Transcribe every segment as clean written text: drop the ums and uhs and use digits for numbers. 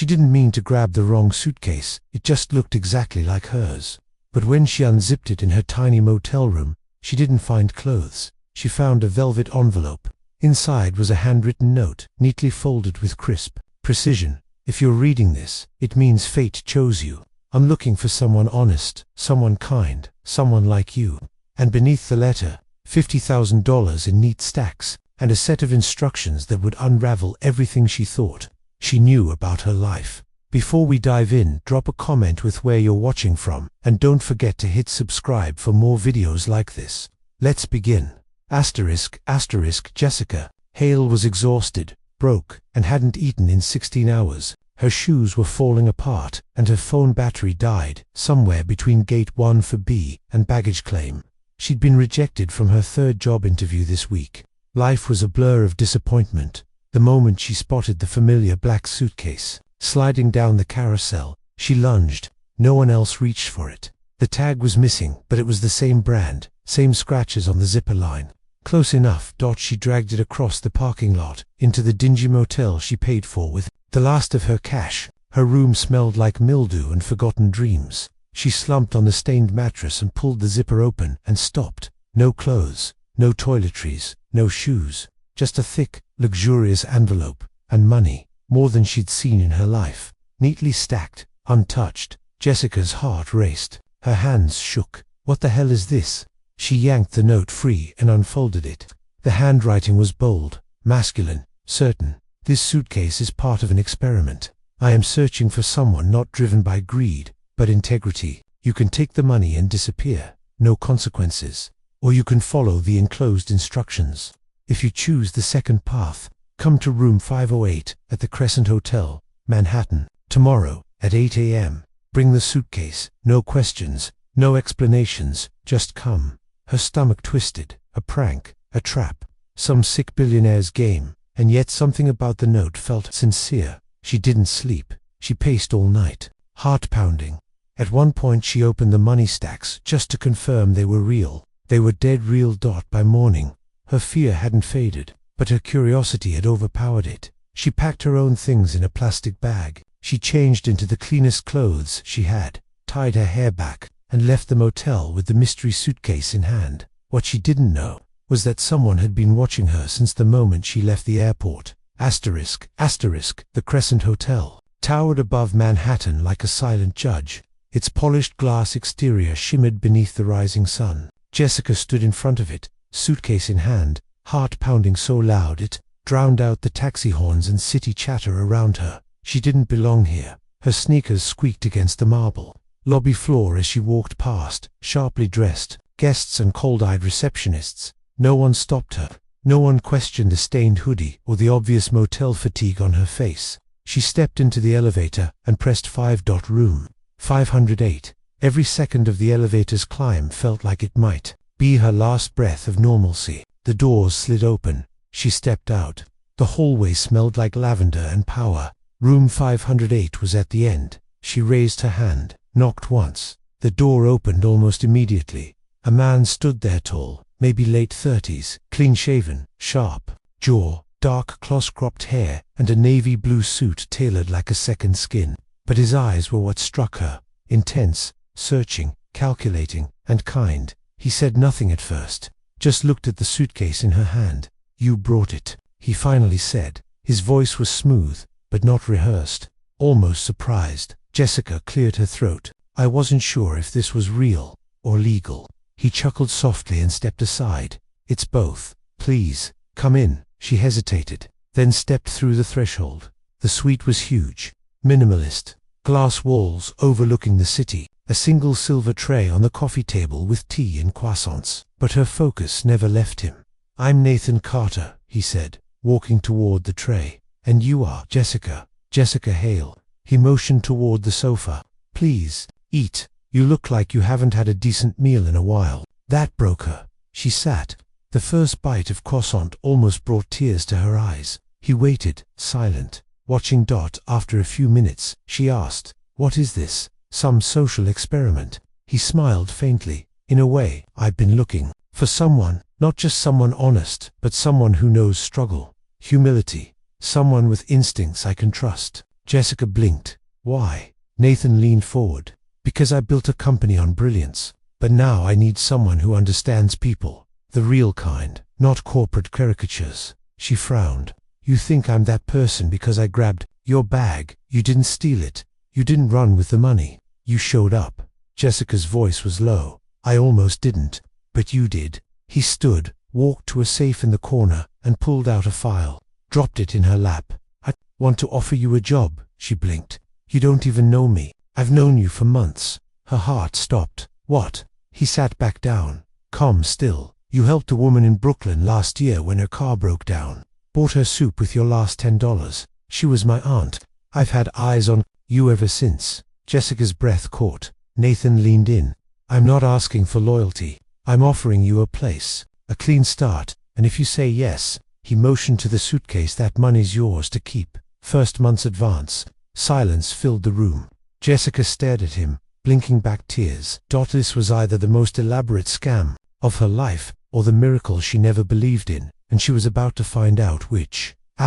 She didn't mean to grab the wrong suitcase, it just looked exactly like hers. But when she unzipped it in her tiny motel room, she didn't find clothes. She found a velvet envelope. Inside was a handwritten note, neatly folded with crisp precision. If you're reading this, it means fate chose you. I'm looking for someone honest, someone kind, someone like you. And beneath the letter, $50,000 in neat stacks, and a set of instructions that would unravel everything she thought she knew about her life. Before we dive in, drop a comment with where you're watching from, and don't forget to hit subscribe for more videos like this. Let's begin. Jessica Hale was exhausted, broke, and hadn't eaten in 16 hours. Her shoes were falling apart, and her phone battery died, somewhere between gate 1 for B and baggage claim. She'd been rejected from her third job interview this week. Life was a blur of disappointment. The moment she spotted the familiar black suitcase sliding down the carousel, she lunged. No one else reached for it. The tag was missing, but it was the same brand, same scratches on the zipper line. Close enough. She dragged it across the parking lot, into the dingy motel she paid for with the last of her cash. Her room smelled like mildew and forgotten dreams. She slumped on the stained mattress and pulled the zipper open and stopped. No clothes, no toiletries, no shoes. Just a thick, luxurious envelope, and money, more than she'd seen in her life. Neatly stacked, untouched. Jessica's heart raced. Her hands shook. What the hell is this? She yanked the note free and unfolded it. The handwriting was bold, masculine, certain. This suitcase is part of an experiment. I am searching for someone not driven by greed, but integrity. You can take the money and disappear, no consequences. Or you can follow the enclosed instructions. If you choose the second path, come to room 508 at the Crescent Hotel, Manhattan, tomorrow at 8 a.m. Bring the suitcase, no questions, no explanations, just come. Her stomach twisted. A prank, a trap, some sick billionaire's game, and yet something about the note felt sincere. She didn't sleep. She paced all night, heart pounding. At one point she opened the money stacks just to confirm they were real. They were dead real. By morning, her fear hadn't faded, but her curiosity had overpowered it. She packed her own things in a plastic bag. She changed into the cleanest clothes she had, tied her hair back, and left the motel with the mystery suitcase in hand. What she didn't know was that someone had been watching her since the moment she left the airport. The Crescent Hotel towered above Manhattan like a silent judge. Its polished glass exterior shimmered beneath the rising sun. Jessica stood in front of it, suitcase in hand, heart pounding so loud it drowned out the taxi horns and city chatter around her. She didn't belong here. Her sneakers squeaked against the marble lobby floor as she walked past, sharply dressed, guests and cold-eyed receptionists. No one stopped her. No one questioned the stained hoodie or the obvious motel fatigue on her face. She stepped into the elevator and pressed room 508. Every second of the elevator's climb felt like it might be her last breath of normalcy. The doors slid open. She stepped out. The hallway smelled like lavender and power. Room 508 was at the end. She raised her hand, knocked once. The door opened almost immediately. A man stood there, tall, maybe late 30s, clean-shaven, sharp jaw, dark close-cropped hair, and a navy blue suit tailored like a second skin. But his eyes were what struck her. Intense, searching, calculating, and kind. He said nothing at first, just looked at the suitcase in her hand. "You brought it," he finally said. His voice was smooth, but not rehearsed, almost surprised. Jessica cleared her throat. "I wasn't sure if this was real or legal." He chuckled softly and stepped aside. "It's both. Please, come in." She hesitated, then stepped through the threshold. The suite was huge, minimalist, glass walls overlooking the city, a single silver tray on the coffee table with tea and croissants. But her focus never left him. "I'm Nathan Carter," he said, walking toward the tray. "And you are Jessica Hale." He motioned toward the sofa. "Please, eat. You look like you haven't had a decent meal in a while." That broke her. She sat. The first bite of croissant almost brought tears to her eyes. He waited, silent, watching. After a few minutes, she asked, "What is this? Some social experiment?" He smiled faintly. "In a way, I've been looking for someone, not just someone honest, but someone who knows struggle, humility, someone with instincts I can trust." Jessica blinked. Why? Nathan leaned forward. Because I built a company on brilliance. But now I need someone who understands people. The real kind, not corporate caricatures. She frowned. You think I'm that person because I grabbed your bag. You didn't steal it. You didn't run with the money. You showed up. Jessica's voice was low. I almost didn't. But you did. He stood, walked to a safe in the corner, and pulled out a file. Dropped it in her lap. I want to offer you a job, she blinked. You don't even know me. I've known you for months. Her heart stopped. What? He sat back down. Calm still. You helped a woman in Brooklyn last year when her car broke down. Bought her soup with your last $10. She was my aunt. I've had eyes on you ever since. Jessica's breath caught. Nathan leaned in. I'm not asking for loyalty. I'm offering you a place, a clean start, and if you say yes, he motioned to the suitcase, that money's yours to keep. First month's advance. Silence filled the room. Jessica stared at him, blinking back tears. This was either the most elaborate scam of her life, or the miracle she never believed in, and she was about to find out which. ***.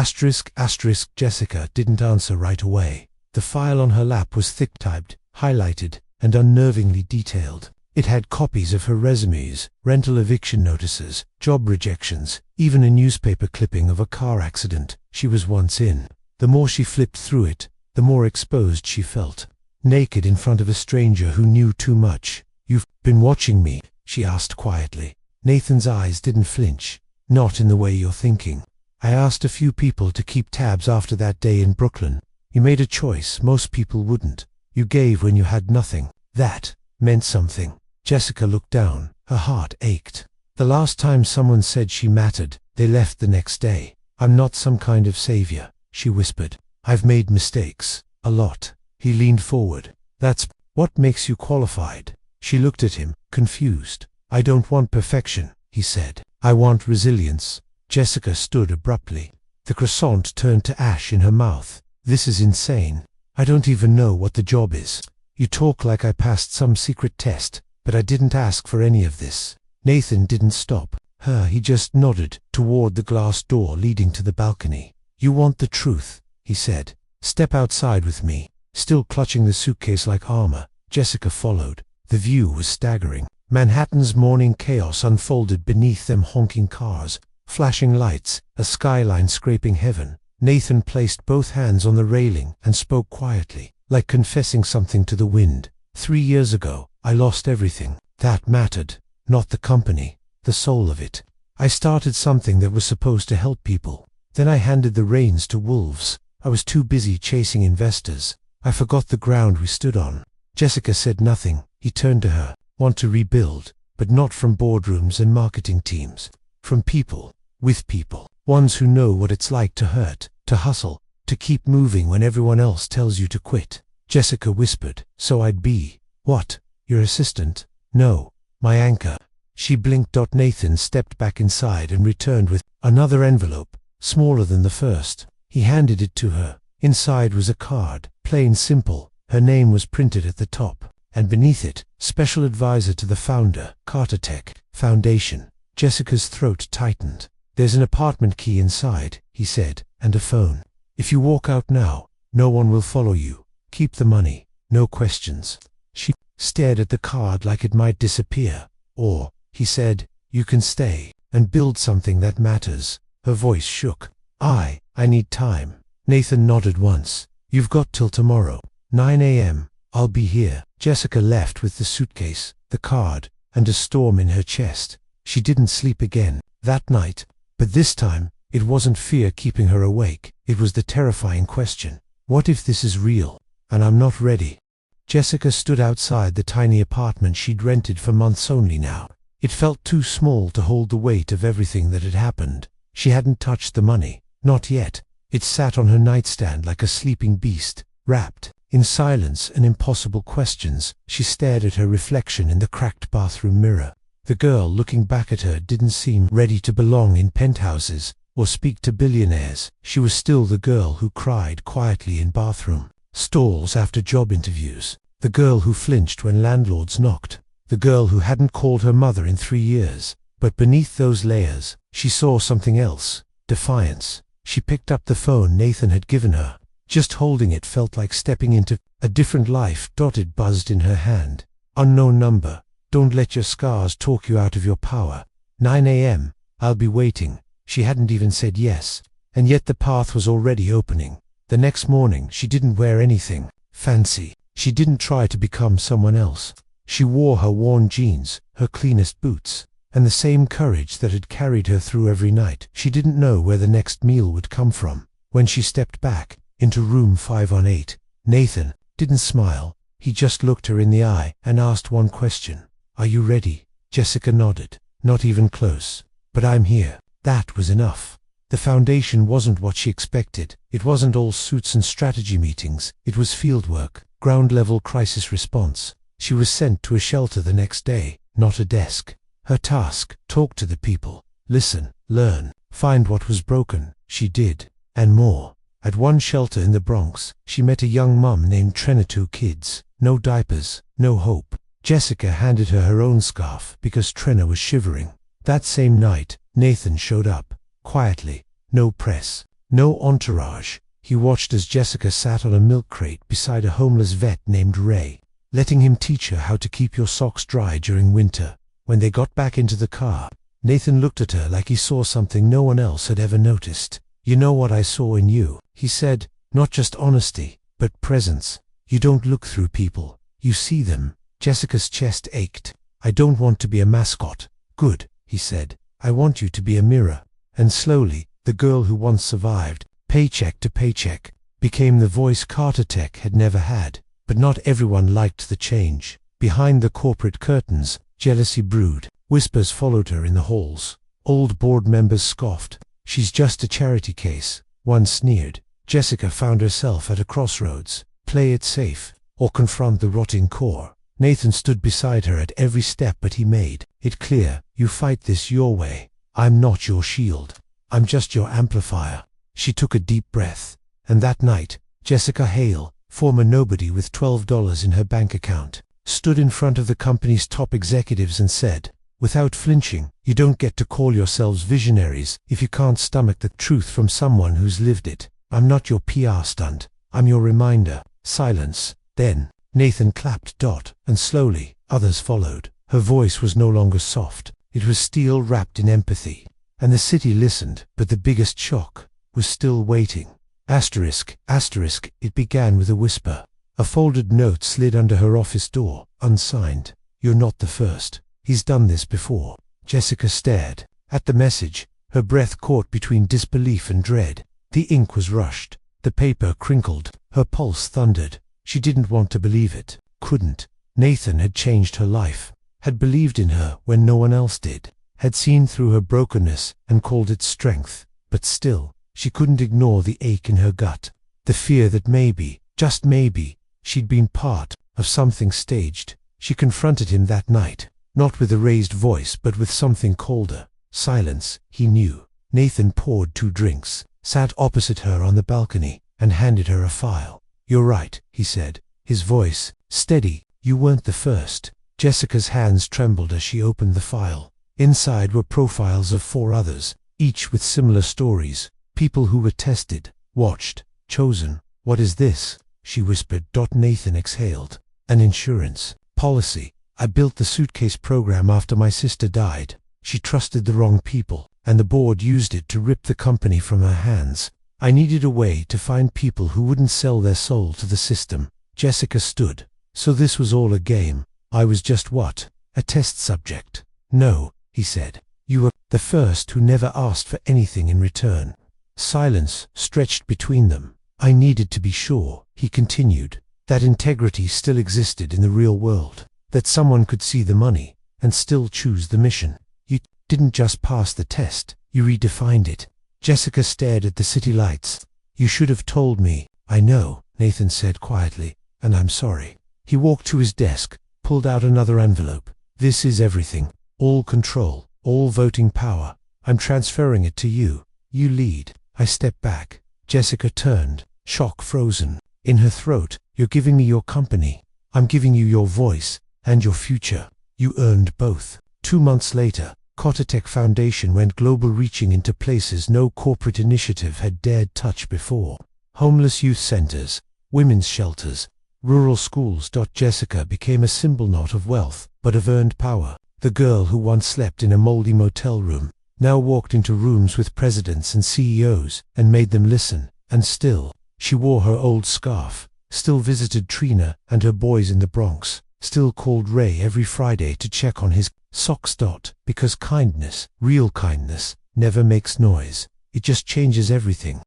Jessica didn't answer right away. The file on her lap was thick-typed, highlighted, and unnervingly detailed. It had copies of her resumes, rental eviction notices, job rejections, even a newspaper clipping of a car accident she was once in. The more she flipped through it, the more exposed she felt. Naked in front of a stranger who knew too much. You've been watching me, she asked quietly. Nathan's eyes didn't flinch. Not in the way you're thinking. I asked a few people to keep tabs after that day in Brooklyn. You made a choice most people wouldn't. You gave when you had nothing. That meant something. Jessica looked down. Her heart ached. The last time someone said she mattered, they left the next day. I'm not some kind of savior, she whispered. I've made mistakes. A lot. He leaned forward. That's what makes you qualified. She looked at him, confused. I don't want perfection, he said. I want resilience. Jessica stood abruptly. The croissant turned to ash in her mouth. This is insane. I don't even know what the job is. You talk like I passed some secret test, but I didn't ask for any of this. Nathan didn't stop her. He just nodded toward the glass door leading to the balcony. You want the truth, he said. Step outside with me. Still clutching the suitcase like armor, Jessica followed. The view was staggering. Manhattan's morning chaos unfolded beneath them honking cars, flashing lights, a skyline scraping heaven. Nathan placed both hands on the railing and spoke quietly, like confessing something to the wind. 3 years ago, I lost everything. That mattered. Not the company, the soul of it. I started something that was supposed to help people. Then I handed the reins to wolves. I was too busy chasing investors. I forgot the ground we stood on. Jessica said nothing. He turned to her. Want to rebuild, but not from boardrooms and marketing teams. From people, with people. Ones who know what it's like to hurt, to hustle, to keep moving when everyone else tells you to quit. Jessica whispered, so I'd be. What? Your assistant? No, my anchor. She blinked. Nathan stepped back inside and returned with another envelope, smaller than the first. He handed it to her. Inside was a card, plain simple. Her name was printed at the top, and beneath it, Special Advisor to the Founder, Carter Tech Foundation. Jessica's throat tightened. There's an apartment key inside, he said, and a phone. If you walk out now, no one will follow you. Keep the money, no questions. She stared at the card like it might disappear. Or, he said, you can stay and build something that matters. Her voice shook. I need time. Nathan nodded once. You've got till tomorrow, 9 a.m. I'll be here. Jessica left with the suitcase, the card, and a storm in her chest. She didn't sleep again that night, but this time, it wasn't fear keeping her awake. It was the terrifying question. What if this is real, and I'm not ready? Jessica stood outside the tiny apartment she'd rented for months only now. It felt too small to hold the weight of everything that had happened. She hadn't touched the money, not yet. It sat on her nightstand like a sleeping beast, wrapped in silence and impossible questions. She stared at her reflection in the cracked bathroom mirror. The girl looking back at her didn't seem ready to belong in penthouses or speak to billionaires. She was still the girl who cried quietly in bathroom stalls after job interviews. The girl who flinched when landlords knocked. The girl who hadn't called her mother in 3 years. But beneath those layers, she saw something else. Defiance. She picked up the phone Nathan had given her. Just holding it felt like stepping into a different life. It buzzed in her hand. Unknown number. Don't let your scars talk you out of your power. 9 a.m. I'll be waiting. She hadn't even said yes, and yet the path was already opening. The next morning she didn't wear anything fancy. She didn't try to become someone else. She wore her worn jeans, her cleanest boots, and the same courage that had carried her through every night. She didn't know where the next meal would come from. When she stepped back into room 518, Nathan didn't smile. He just looked her in the eye and asked one question. Are you ready? Jessica nodded. Not even close. But I'm here. That was enough. The foundation wasn't what she expected. It wasn't all suits and strategy meetings. It was fieldwork, ground-level crisis response. She was sent to a shelter the next day, not a desk. Her task: talk to the people, listen, learn, find what was broken. She did, and more. At one shelter in the Bronx, she met a young mum named Trina. 2 kids, no diapers, no hope. Jessica handed her her own scarf because Trina was shivering. That same night, Nathan showed up, quietly, no press, no entourage. He watched as Jessica sat on a milk crate beside a homeless vet named Ray, letting him teach her how to keep your socks dry during winter. When they got back into the car, Nathan looked at her like he saw something no one else had ever noticed. You know what I saw in you, he said, not just honesty, but presence. You don't look through people, you see them. Jessica's chest ached. I don't want to be a mascot. Good, he said. I want you to be a mirror. And slowly, the girl who once survived, paycheck to paycheck, became the voice Carter Tech had never had. But not everyone liked the change. Behind the corporate curtains, jealousy brewed. Whispers followed her in the halls. Old board members scoffed. She's just a charity case. One sneered. Jessica found herself at a crossroads. Play it safe, or confront the rotting core. Nathan stood beside her at every step but he made it clear, you fight this your way. I'm not your shield. I'm just your amplifier. She took a deep breath. And that night, Jessica Hale, former nobody with $12 in her bank account, stood in front of the company's top executives and said, without flinching, you don't get to call yourselves visionaries if you can't stomach the truth from someone who's lived it. I'm not your PR stunt. I'm your reminder. Silence. Then, Nathan clapped. And slowly, others followed. Her voice was no longer soft. It was steel wrapped in empathy. And the city listened, but the biggest shock was still waiting. Asterisk, asterisk, it began with a whisper. A folded note slid under her office door, unsigned. You're not the first. He's done this before. Jessica stared at the message, her breath caught between disbelief and dread. The ink was rushed. The paper crinkled. Her pulse thundered. She didn't want to believe it. Couldn't. Nathan had changed her life. Had believed in her when no one else did. Had seen through her brokenness and called it strength. But still, she couldn't ignore the ache in her gut. The fear that maybe, just maybe, she'd been part of something staged. She confronted him that night, not with a raised voice but with something colder. Silence, he knew. Nathan poured 2 drinks, sat opposite her on the balcony, and handed her a file. You're right, he said, his voice steady. You weren't the first. Jessica's hands trembled as she opened the file. Inside were profiles of 4 others, each with similar stories. People who were tested, watched, chosen. What is this? She whispered. Nathan exhaled. An insurance policy. I built the suitcase program after my sister died. She trusted the wrong people, and the board used it to rip the company from her hands. I needed a way to find people who wouldn't sell their soul to the system. Jessica stood. So this was all a game. I was just what? A test subject. No, he said. You were the first who never asked for anything in return. Silence stretched between them. I needed to be sure, he continued, that integrity still existed in the real world, that someone could see the money and still choose the mission. You didn't just pass the test, you redefined it. Jessica stared at the city lights. You should have told me. I know, Nathan said quietly, and I'm sorry. He walked to his desk, pulled out another envelope. This is everything. All control, all voting power. I'm transferring it to you. You lead. I stepped back. Jessica turned, shock frozen in her throat. You're giving me your company. I'm giving you your voice and your future. You earned both. 2 months later, Carter Foundation went global, reaching into places no corporate initiative had dared touch before. homeless youth centers, women's shelters, rural schools. Jessica became a symbol not of wealth, but of earned power. The girl who once slept in a moldy motel room now walked into rooms with presidents and CEOs and made them listen. And still, she wore her old scarf, still visited Trina and her boys in the Bronx, still called Ray every Friday to check on his socks. Because kindness, real kindness, never makes noise. It just changes everything.